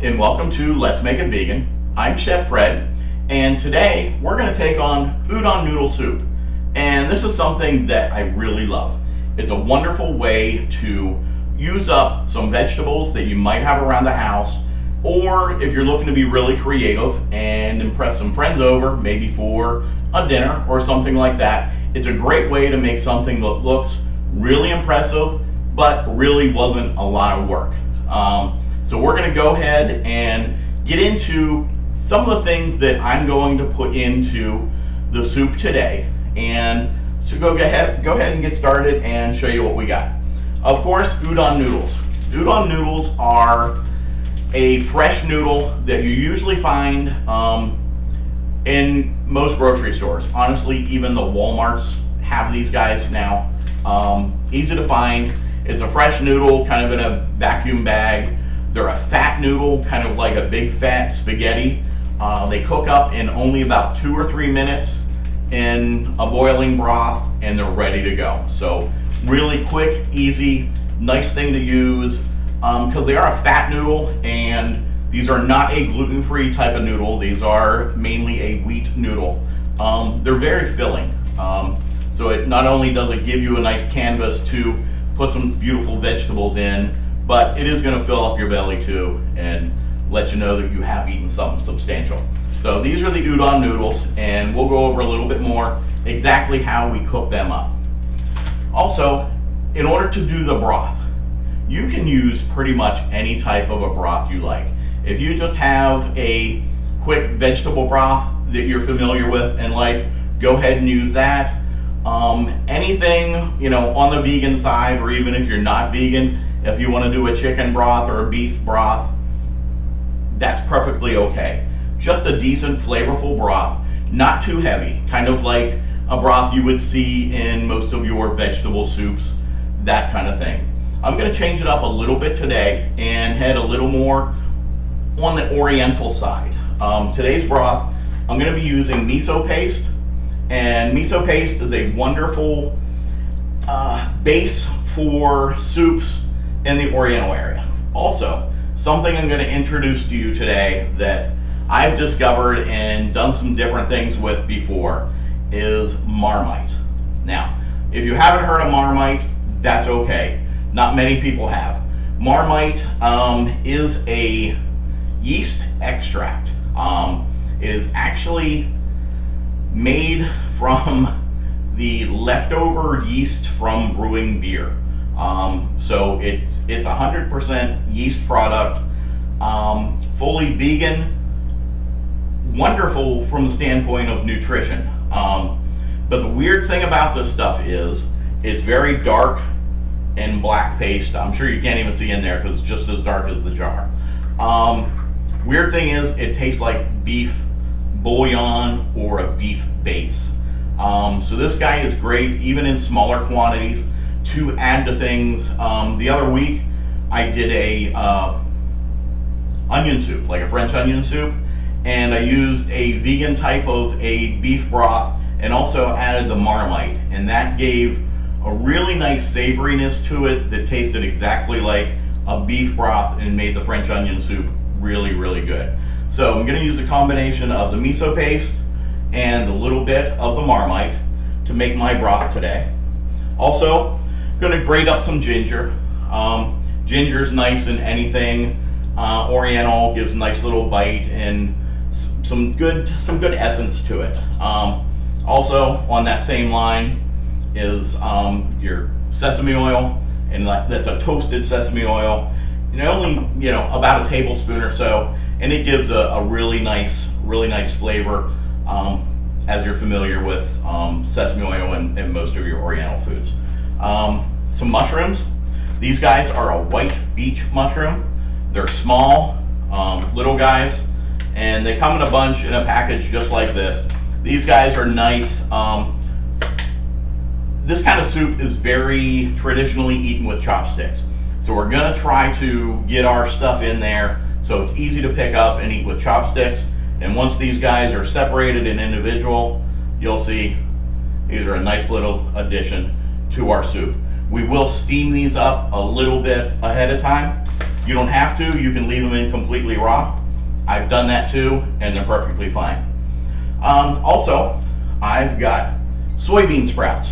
and welcome to Let's Make It Vegan. I'm Chef Fred, and today we're going to take on udon noodle soup. And this is something that I really love. It's a wonderful way to use up some vegetables that you might have around the house, or if you're looking to be really creative and impress some friends over, maybe for a dinner or something like that. It's a great way to make something that looks really impressive, but really wasn't a lot of work. So we're going to go ahead and get into some of the things that I'm going to put into the soup today. And so go ahead and get started and show you what we got. Of course, udon noodles. Udon noodles are a fresh noodle that you usually find in most grocery stores. Honestly, even the Walmarts have these guys now. Easy to find. It's a fresh noodle, kind of in a vacuum bag. They're a fat noodle, kind of like a big fat spaghetti. They cook up in only about 2 or 3 minutes in a boiling broth, and they're ready to go. So really quick, easy, nice thing to use because they are a fat noodle, and these are not a gluten-free type of noodle. These are mainly a wheat noodle. They're very filling. So it not only does it give you a nice canvas to put some beautiful vegetables in, but it is going to fill up your belly too and let you know that you have eaten something substantial. So these are the udon noodles, and we'll go over a little bit more exactly how we cook them up. Also, in order to do the broth, you can use pretty much any type of a broth you like. If you just have a quick vegetable broth that you're familiar with and like, go ahead and use that. Anything, on the vegan side, or even if you're not vegan, if you want to do a chicken broth or a beef broth, that's perfectly okay. Just a decent, flavorful broth, not too heavy, kind of like a broth you would see in most of your vegetable soups, that kind of thing. I'm going to change it up a little bit today and head a little more on the oriental side. Today's broth, I'm going to be using miso paste, and miso paste is a wonderful base for soups in the Oriental area. Also, something I'm going to introduce to you today that I've discovered and done some different things with before is marmite. Now, if you haven't heard of marmite, that's okay. Not many people have. Marmite is a yeast extract. It is actually made from the leftover yeast from brewing beer. So it's 100% yeast product, fully vegan, wonderful from the standpoint of nutrition. But the weird thing about this stuff is it's very dark and black paste. I'm sure you can't even see in there because it's just as dark as the jar. Weird thing is it tastes like beef bouillon or a beef base. So this guy is great even in smaller quantities to add to things. The other week I did a onion soup, like a French onion soup, and I used a vegan type of a beef broth and also added the marmite, and that gave a really nice savoriness to it that tasted exactly like a beef broth and made the French onion soup really, really good. So I'm going to use a combination of the miso paste and a little bit of the marmite to make my broth today. Also, I'm going to grate up some ginger. Ginger's nice in anything. Oriental gives a nice little bite and some good essence to it. Also, on that same line is your sesame oil, and that's a toasted sesame oil. Only about a tablespoon or so, and it gives a really nice flavor, as you're familiar with sesame oil in most of your Oriental foods. Some mushrooms. These guys are a white beech mushroom. They're small, little guys, and they come in a bunch in a package just like this. These guys are nice. This kind of soup is very traditionally eaten with chopsticks. So we're going to try to get our stuff in there so it's easy to pick up and eat with chopsticks. And once these guys are separated and individual, you'll see these are a nice little addition to our soup. We will steam these up a little bit ahead of time You don't have to, you can leave them in completely raw. I've done that too, and they're perfectly fine. Also, I've got soybean sprouts.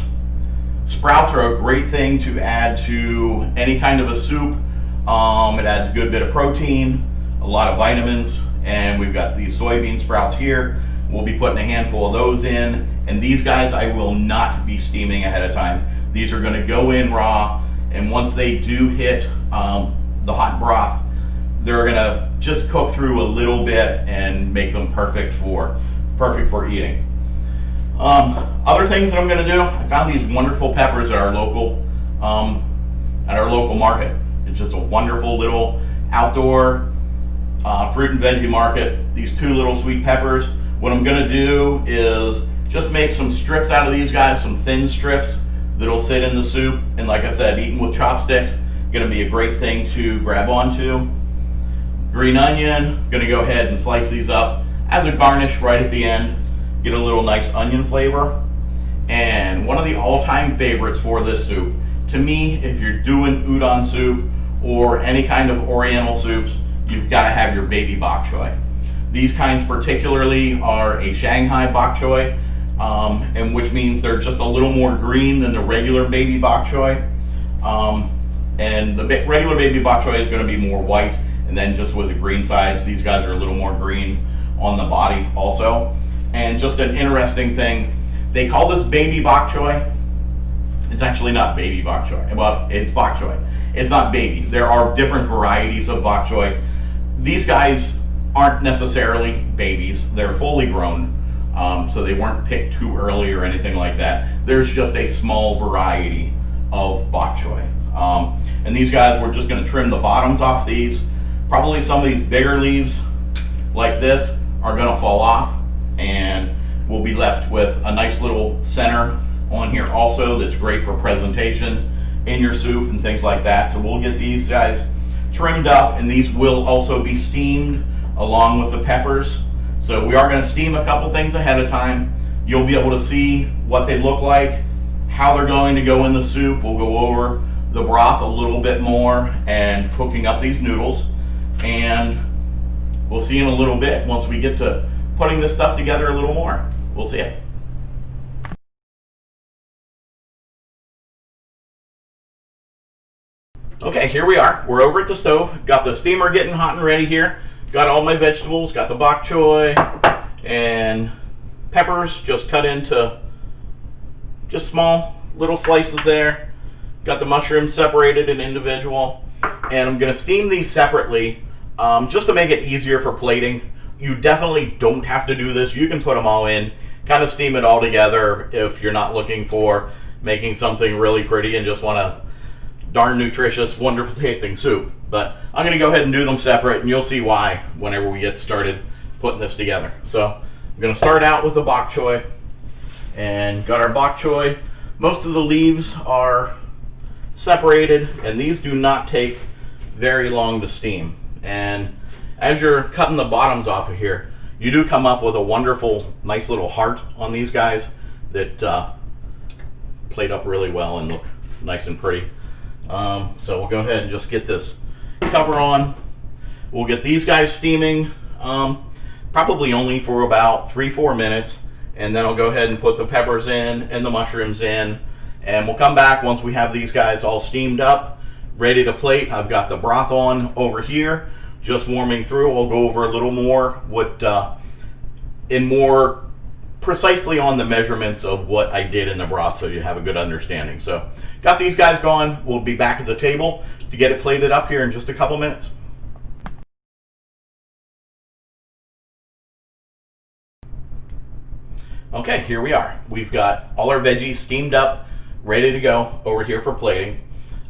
Sprouts are a great thing to add to any kind of a soup. It adds a good bit of protein, a lot of vitamins, and we've got these soybean sprouts here. We'll be putting a handful of those in, and these guys I will not be steaming ahead of time. These are going to go in raw, and once they do hit the hot broth, they're going to just cook through a little bit and make them perfect for eating. Other things that I'm going to do, I found these wonderful peppers at our local market. It's just a wonderful little outdoor fruit and veggie market. These 2 little sweet peppers. What I'm going to do is just make some strips out of these guys, some thin strips that'll sit in the soup. And like I said, eating with chopsticks, going to be a great thing to grab onto. Green onion, going to go ahead and slice these up as a garnish right at the end. Get a little nice onion flavor. And one of the all-time favorites for this soup, to me, if you're doing udon soup or any kind of oriental soups, you've got to have your baby bok choy. These kinds particularly are a Shanghai bok choy, and which means they're just a little more green than the regular baby bok choy. And the regular baby bok choy is going to be more white, and then just with the green sides, these guys are a little more green on the body also. And just an interesting thing, they call this baby bok choy. It's actually not baby bok choy. Well, it's bok choy. It's not baby. There are different varieties of bok choy. These guys aren't necessarily babies. They're fully grown, so they weren't picked too early or anything like that. There's just a small variety of bok choy. And these guys, we're just going to trim the bottoms off these. Probably some of these bigger leaves like this are going to fall off, and we'll be left with a nice little center on here also that's great for presentation in your soup and things like that. So we'll get these guys trimmed up, and these will also be steamed along with the peppers. So we are going to steam a couple things ahead of time. You'll be able to see what they look like, how they're going to go in the soup. We'll go over the broth a little bit more and cooking up these noodles, and we'll see in a little bit once we get to putting this stuff together a little more. We'll see it. Okay, here we are. We're over at the stove. Got the steamer getting hot and ready here. Got all my vegetables. Got the bok choy and peppers just cut into just small little slices there. Got the mushrooms separated and individual. And I'm going to steam these separately just to make it easier for plating. You definitely don't have to do this. You can put them all in, kind of steam it all together if you're not looking for making something really pretty and just want a darn nutritious, wonderful tasting soup. But I'm going to go ahead and do them separate, and you'll see why whenever we get started putting this together. So I'm going to start out with the bok choy, and got our bok choy. Most of the leaves are separated, and these do not take very long to steam. And as you're cutting the bottoms off of here, you do come up with a wonderful, nice little heart on these guys that plate up really well and look nice and pretty. So we'll go ahead and just get this cover on. We'll get these guys steaming probably only for about 3-4 minutes, and then I'll go ahead and put the peppers in and the mushrooms in, and we'll come back once we have these guys all steamed up, ready to plate. I've got the broth on over here, just warming through. I'll go over a little more more precisely on the measurements of what I did in the broth, so you have a good understanding. So got these guys going. We'll be back at the table to get it plated up here in just a couple minutes. Okay, here we are. We've got all our veggies steamed up, ready to go over here for plating.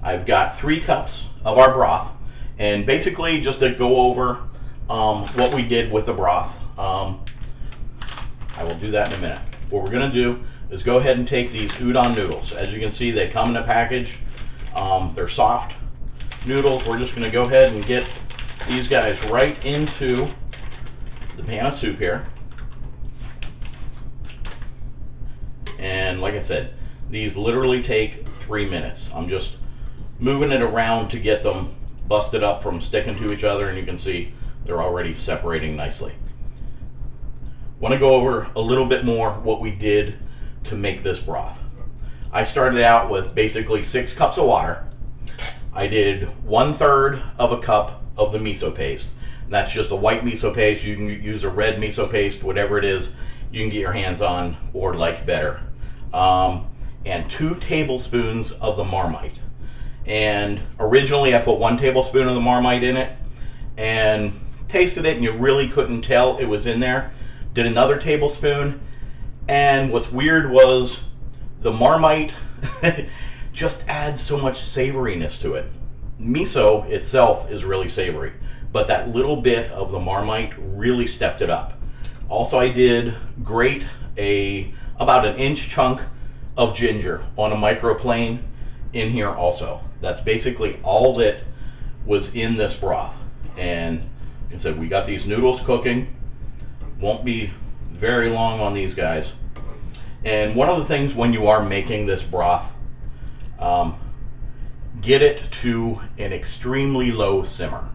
I've got 3 cups of our broth, and basically just to go over what we did with the broth. I will do that in a minute. What we're going to do is go ahead and take these udon noodles. As you can see, they come in a package. They're soft noodles. We're just going to go ahead and get these guys right into the pan of soup here. And like I said, these literally take 3 minutes. I'm just moving it around to get them busted up from sticking to each other, and you can see they're already separating nicely. Want to go over a little bit more what we did to make this broth. I started out with basically 6 cups of water. I did 1/3 of a cup of the miso paste. That's just a white miso paste. You can use a red miso paste, whatever it is you can get your hands on or like better. And 2 tablespoons of the marmite. And originally I put 1 tablespoon of the marmite in it and tasted it, and you really couldn't tell it was in there. Did another tablespoon, and what's weird was the marmite just adds so much savoriness to it. Miso itself is really savory, but that little bit of the marmite really stepped it up. Also, I did grate about an inch chunk of ginger on a microplane in here also. That's basically all that was in this broth. And like I said, we got these noodles cooking. Won't be very long on these guys. And one of the things when you are making this broth, get it to an extremely low simmer.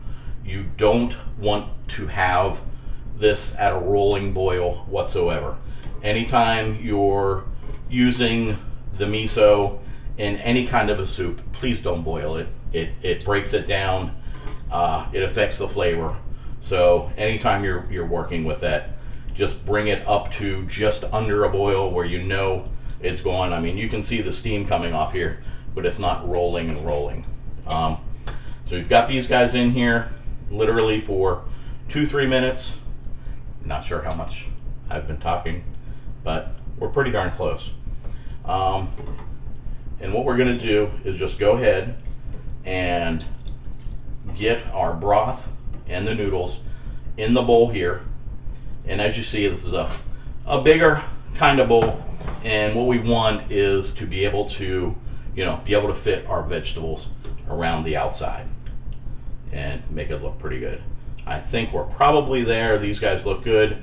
You don't want to have this at a rolling boil whatsoever. Anytime you're using the miso in any kind of a soup, please don't boil it. It breaks it down. It affects the flavor. So anytime you're working with that, just bring it up to just under a boil where you know it's gone. I mean, you can see the steam coming off here, but it's not rolling and rolling. So we've got these guys in here literally for 2-3 minutes. Not sure how much I've been talking, but we're pretty darn close. And what we're going to do is just go ahead and get our broth and the noodles in the bowl here. And as you see, this is a bigger kind of bowl, and what we want is to be able to, be able to fit our vegetables around the outside and make it look pretty good. I think we're probably there. These guys look good.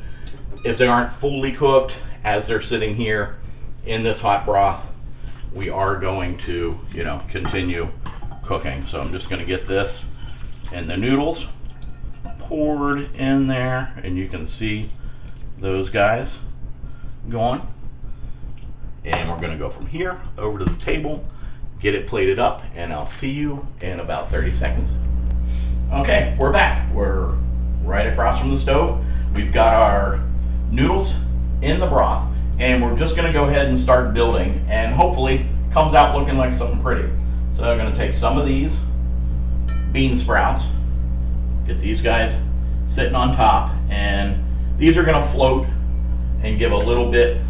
If they aren't fully cooked as they're sitting here in this hot broth, we are going to, continue cooking. So I'm just going to get this and the noodles poured in there, and you can see those guys going. And we're going to go from here over to the table, get it plated up, and I'll see you in about 30 seconds. Okay, we're back. We're right across from the stove. We've got our noodles in the broth, and we're just going to go ahead and start building, and hopefully comes out looking like something pretty. So I'm going to take some of these bean sprouts, get these guys sitting on top, and these are going to float and give a little bit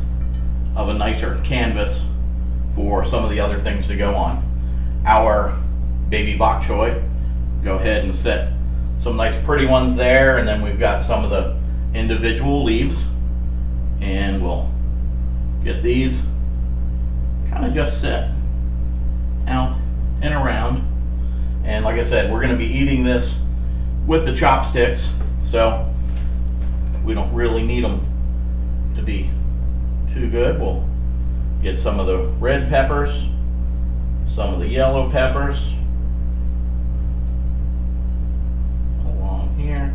of a nicer canvas for some of the other things to go on. Our baby bok choy, go ahead and set some nice pretty ones there, and then we've got some of the individual leaves, and we'll get these kind of just sit out and around. And like I said, we're going to be eating this with the chopsticks, so we don't really need them to be too good. We'll get some of the red peppers, some of the yellow peppers along here.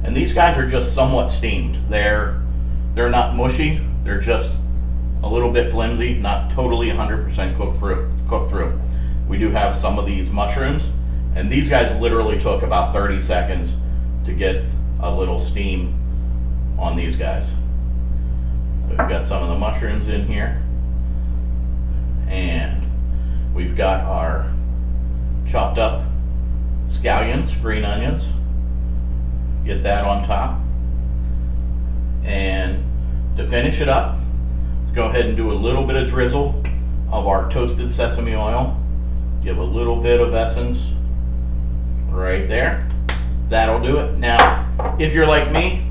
And these guys are just somewhat steamed. They're not mushy, they're just a little bit flimsy, not totally 100% cooked through. We do have some of these mushrooms, and these guys literally took about 30 seconds to get a little steam on these guys. We've got some of the mushrooms in here, and we've got our chopped up scallions, green onions. Get that on top. And to finish it up, let's go ahead and do a little bit of drizzle of our toasted sesame oil. Give a little bit of essence right there. That'll do it. Now, if you're like me,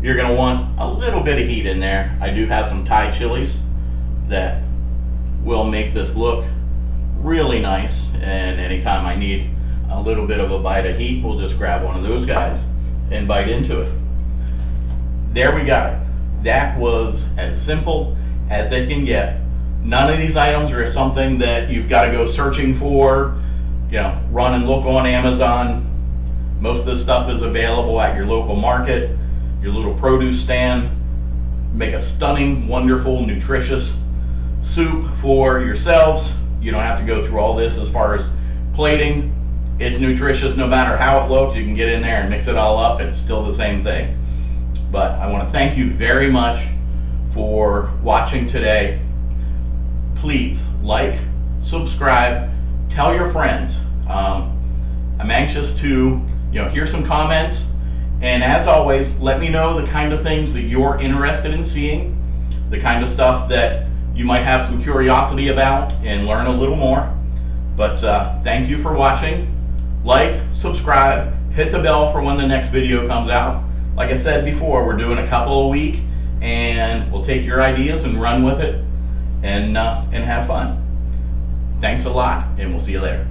you're going to want a little bit of heat in there. I do have some Thai chilies that will make this look really nice, and anytime I need a little bit of a bite of heat, we'll just grab one of those guys and bite into it. There we got it. That was as simple as it can get. None of these items are something that you've got to go searching for, run and look on Amazon. Most of the stuff is available at your local market, your little produce stand. Make a stunning, wonderful, nutritious soup for yourselves. You don't have to go through all this as far as plating. It's nutritious no matter how it looks. You can get in there and mix it all up. It's still the same thing. But I want to thank you very much for watching today. Please like, subscribe, tell your friends. I'm anxious to hear some comments, and as always, let me know the kind of things that you're interested in seeing, the kind of stuff that you might have some curiosity about and learn a little more. But thank you for watching. Like, subscribe, hit the bell for when the next video comes out. Like I said before, we're doing a couple a week, and we'll take your ideas and run with it and have fun. Thanks a lot, and we'll see you later.